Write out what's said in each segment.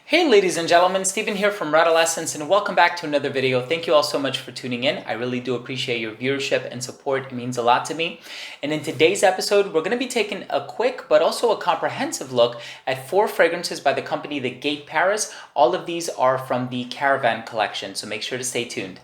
Hey ladies and gentlemen, Stephen here from Redolessence and welcome back to another video. Thank you all so much for tuning in. I really do appreciate your viewership and support. It means a lot to me. And in today's episode, we're going to be taking a quick but also a comprehensive look at 4 fragrances by the company The Gate Paris. All of these are from the Caravan collection, so make sure to stay tuned.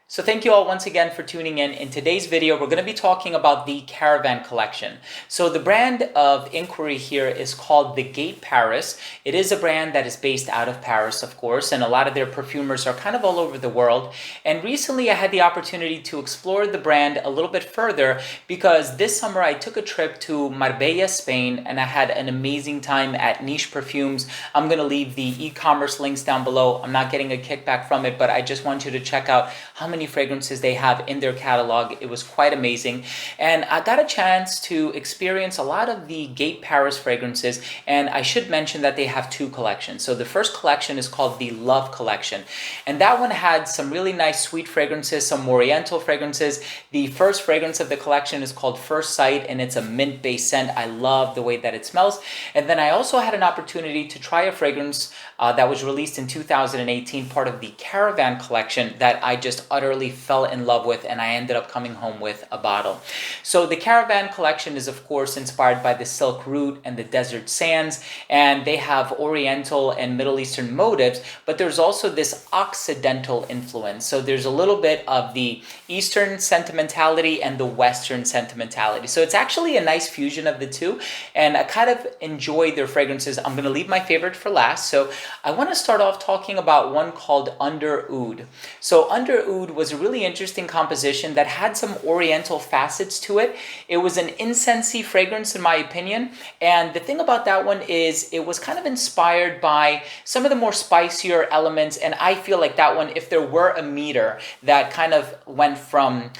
So thank you all once again for tuning in. In today's video, we're going to be talking about the Caravan collection. So the brand of inquiry here is called The Gate Paris. It is a brand that is based out of Paris, of course, and a lot of their perfumers are kind of all over the world. And recently I had the opportunity to explore the brand a little bit further because this summer I took a trip to Marbella, Spain, and I had an amazing time at Niche Perfumes. I'm going to leave the e-commerce links down below. I'm not getting a kickback from it, but I just want you to check out how many fragrances they have in their catalog. It was quite amazing, and I got a chance to experience a lot of the Gate Paris fragrances. And I should mention that they have 2 collections. So the first collection is called the Love collection, and that one had some really nice sweet fragrances, some oriental fragrances. The first fragrance of the collection is called First Sight, and it's a mint based scent. I love the way that it smells. And then I also had an opportunity to try a fragrance that was released in 2018, part of the Caravan collection, that I just utterly fell in love with, and I ended up coming home with a bottle. So the Caravan collection is of course inspired by the silk route and the desert sands, and they have oriental and Middle Eastern motives, but there's also this occidental influence. So there's a little bit of the Eastern sentimentality and the Western sentimentality. So it's actually a nice fusion of the two, and I kind of enjoy their fragrances. I'm going to leave my favorite for last. So I want to start off talking about one called Under Oud. So Under Oud was a really interesting composition that had some oriental facets to it. It was an incensey fragrance in my opinion, and the thing about that one is it was kind of inspired by some of the more spicier elements, and I feel like that one, if there were a meter that kind of went from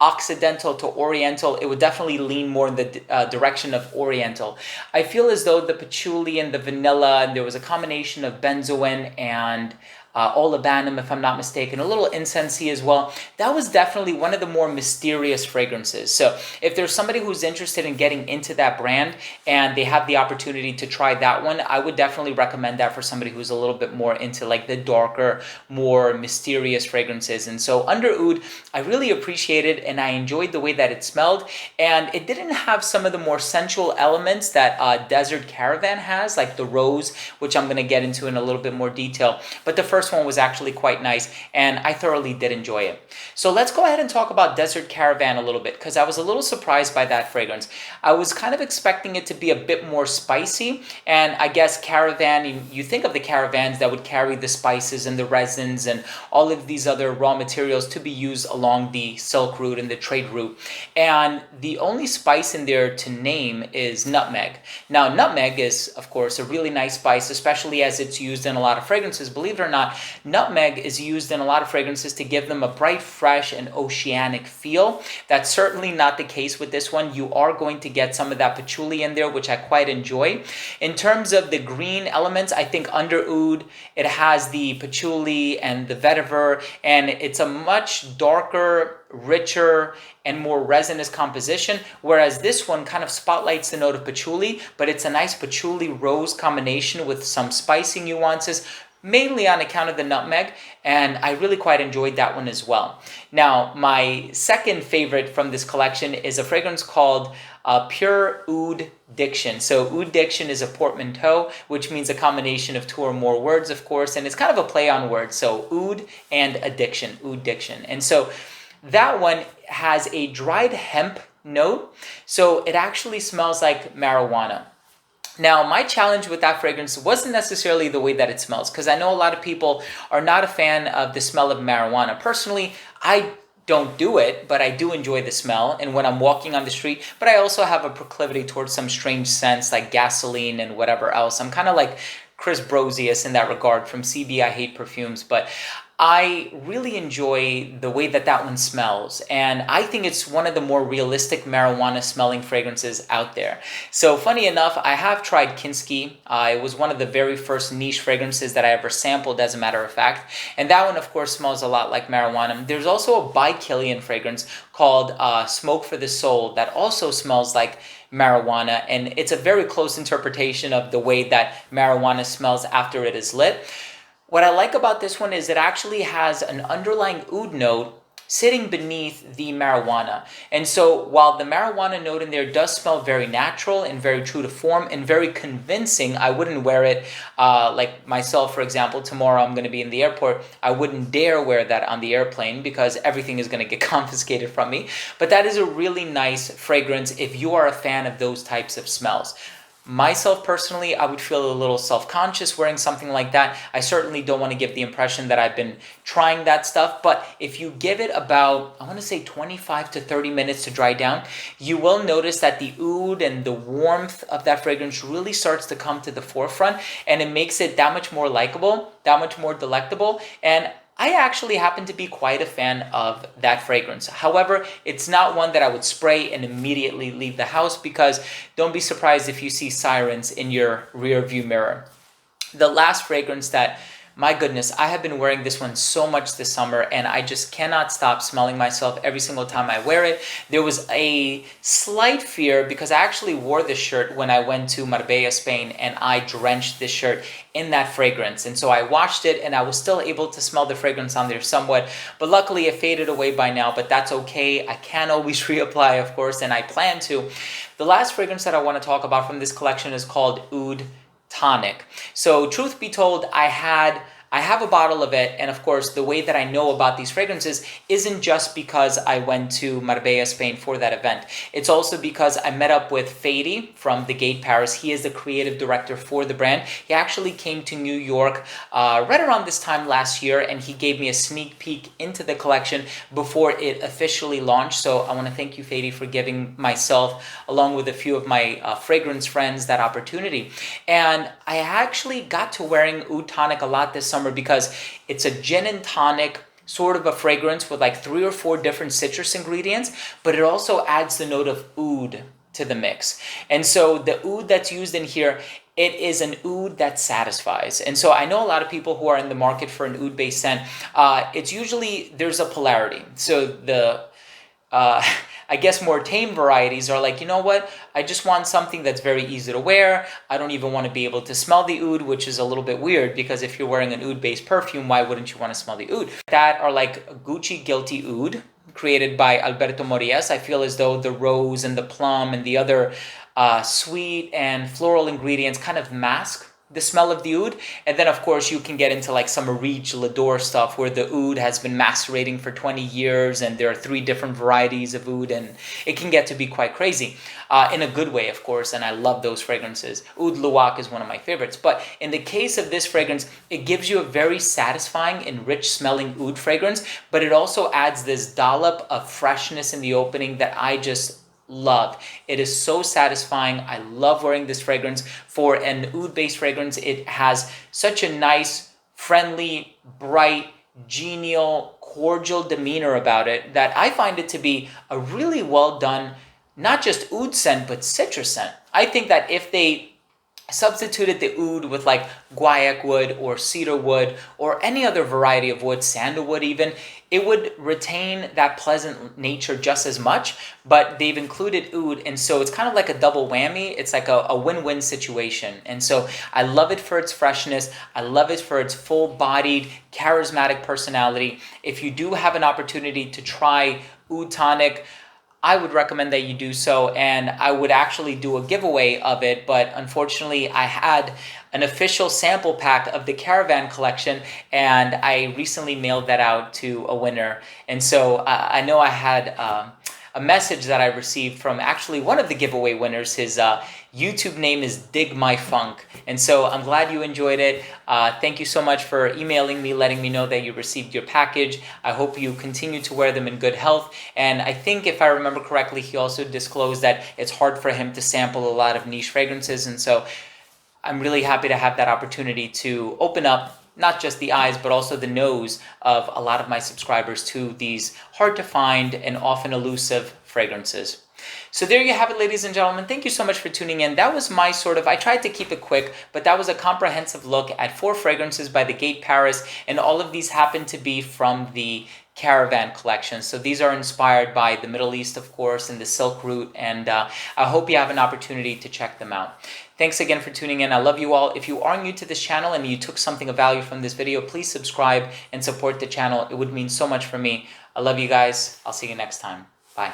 Occidental to Oriental, it would definitely lean more in the direction of Oriental. I feel as though the patchouli and the vanilla, and there was a combination of benzoin and olibanum, if I'm not mistaken, a little incensey as well. That was definitely one of the more mysterious fragrances. So if there's somebody who's interested in getting into that brand and they have the opportunity to try that one, I would definitely recommend that for somebody who's a little bit more into like the darker, more mysterious fragrances. And so Under Oud, I really appreciated, and I enjoyed the way that it smelled, and it didn't have some of the more sensual elements that Desert Caravan has, like the rose, which I'm going to get into in a little bit more detail. But the first one was actually quite nice, and I thoroughly did enjoy it. So let's go ahead and talk about Desert Caravan a little bit, because I was a little surprised by that fragrance. I was kind of expecting it to be a bit more spicy, and I guess Caravan, you think of the caravans that would carry the spices and the resins and all of these other raw materials to be used along the Silk Route and the trade route. And the only spice in there to name is nutmeg. Now, nutmeg is, of course, a really nice spice, especially as it's used in a lot of fragrances. Believe it or not, nutmeg is used in a lot of fragrances to give them a bright, fresh, and oceanic feel. That's certainly not the case with this one. You are going to get some of that patchouli in there, which I quite enjoy. In terms of the green elements, I think Under Oud, it has the patchouli and the vetiver, and it's a much darker, richer, and more resinous composition, whereas this one kind of spotlights the note of patchouli, but it's a nice patchouli rose combination with some spicy nuances, mainly on account of the nutmeg, and I really quite enjoyed that one as well. Now, my second favorite from this collection is a fragrance called Pure Oud Diction. So Oud Diction is a portmanteau, which means a combination of 2 or more words, of course, and it's kind of a play on words. So oud and addiction, Oud Diction. And so that one has a dried hemp note, so it actually smells like marijuana. Now, my challenge with that fragrance wasn't necessarily the way that it smells, because I know a lot of people are not a fan of the smell of marijuana. Personally, I don't do it, but I do enjoy the smell, and when I'm walking on the street, but I also have a proclivity towards some strange scents like gasoline and whatever else. I'm kind of like Chris Brosius in that regard from CB I Hate Perfumes, but I really enjoy the way that that one smells, and I think it's one of the more realistic marijuana smelling fragrances out there. So funny enough, I have tried Kinski. It was one of the very first niche fragrances that I ever sampled, as a matter of fact, and that one of course smells a lot like marijuana. There's also a by Killian fragrance called Smoke for the Soul that also smells like marijuana, and it's a very close interpretation of the way that marijuana smells after it is lit. What I like about this one is it actually has an underlying oud note sitting beneath the marijuana. And so while the marijuana note in there does smell very natural and very true to form and very convincing, I wouldn't wear it like myself, for example. Tomorrow I'm going to be in the airport. I wouldn't dare wear that on the airplane because everything is going to get confiscated from me. But that is a really nice fragrance if you are a fan of those types of smells. Myself personally, I would feel a little self-conscious wearing something like that. I certainly don't want to give the impression that I've been trying that stuff, but if you give it about, I want to say 25 to 30 minutes to dry down, you will notice that the oud and the warmth of that fragrance really starts to come to the forefront, and it makes it that much more likable, that much more delectable, and I actually happen to be quite a fan of that fragrance. However, it's not one that I would spray and immediately leave the house, because don't be surprised if you see sirens in your rear view mirror. The last fragrance that, my goodness, I have been wearing this one so much this summer, and I just cannot stop smelling myself every single time I wear it. There was a slight fear because I actually wore this shirt when I went to Marbella, Spain, and I drenched this shirt in that fragrance. And so I washed it and I was still able to smell the fragrance on there somewhat, but luckily it faded away by now, but that's okay. I can always reapply, of course, and I plan to. The last fragrance that I want to talk about from this collection is called Oud Tonic. So truth be told, I have a bottle of it, and of course the way that I know about these fragrances isn't just because I went to Marbella, Spain for that event. It's also because I met up with Fady from The Gate Paris. He is the creative director for the brand. He actually came to New York right around this time last year, and he gave me a sneak peek into the collection before it officially launched. So I want to thank you, Fady, for giving myself, along with a few of my fragrance friends, that opportunity. And I actually got to wearing Oud Tonic a lot this summer because it's a gin and tonic sort of a fragrance with like 3 or 4 different citrus ingredients, but it also adds the note of oud to the mix. And so the oud that's used in here, it is an oud that satisfies. And so I know a lot of people who are in the market for an oud-based scent. It's usually, there's a polarity. So the I guess more tame varieties are like, you know what, I just want something that's very easy to wear. I don't even want to be able to smell the oud, which is a little bit weird because if you're wearing an oud-based perfume, why wouldn't you want to smell the oud? That are like Gucci Guilty Oud, created by Alberto Morillas. I feel as though the rose and the plum and the other sweet and floral ingredients kind of mask the smell of the oud. And then of course you can get into like some Riche L'Adore stuff where the oud has been macerating for 20 years and there are 3 different varieties of oud, and it can get to be quite crazy in a good way, of course, and I love those fragrances. Oud Luwak is one of my favorites, but in the case of this fragrance, it gives you a very satisfying and rich smelling oud fragrance, but it also adds this dollop of freshness in the opening that I just love. It is so satisfying. I love wearing this fragrance. For an oud-based fragrance, it has such a nice, friendly, bright, genial, cordial demeanor about it that I find it to be a really well done, not just oud scent, but citrus scent. I think that if they substituted the oud with like guaiac wood or cedar wood or any other variety of wood, sandalwood even, it would retain that pleasant nature just as much, but they've included oud, and so it's kind of like a double whammy. It's like a win-win situation. And so I love it for its freshness. I love it for its full-bodied, charismatic personality. If you do have an opportunity to try Oud Tonic, I would recommend that you do so, and I would actually do a giveaway of it, but unfortunately I had an official sample pack of the Caravan collection, and I recently mailed that out to a winner. And so I know I had a message that I received from actually one of the giveaway winners. His YouTube name is Dig My Funk. And so I'm glad you enjoyed it. Thank you so much for emailing me, letting me know that you received your package. I hope you continue to wear them in good health. And I think if I remember correctly, he also disclosed that it's hard for him to sample a lot of niche fragrances. And so I'm really happy to have that opportunity to open up not just the eyes, but also the nose of a lot of my subscribers to these hard to find and often elusive fragrances. So there you have it, ladies and gentlemen. Thank you so much for tuning in. That was my I tried to keep it quick, but that was a comprehensive look at 4 fragrances by the Gate Paris, and all of these happen to be from the Caravan collection. So these are inspired by the Middle East, of course, and the Silk Route, and I hope you have an opportunity to check them out. Thanks again for tuning in. I love you all. If you are new to this channel and you took something of value from this video, please subscribe and support the channel. It would mean so much for me. I love you guys. I'll see you next time. Bye.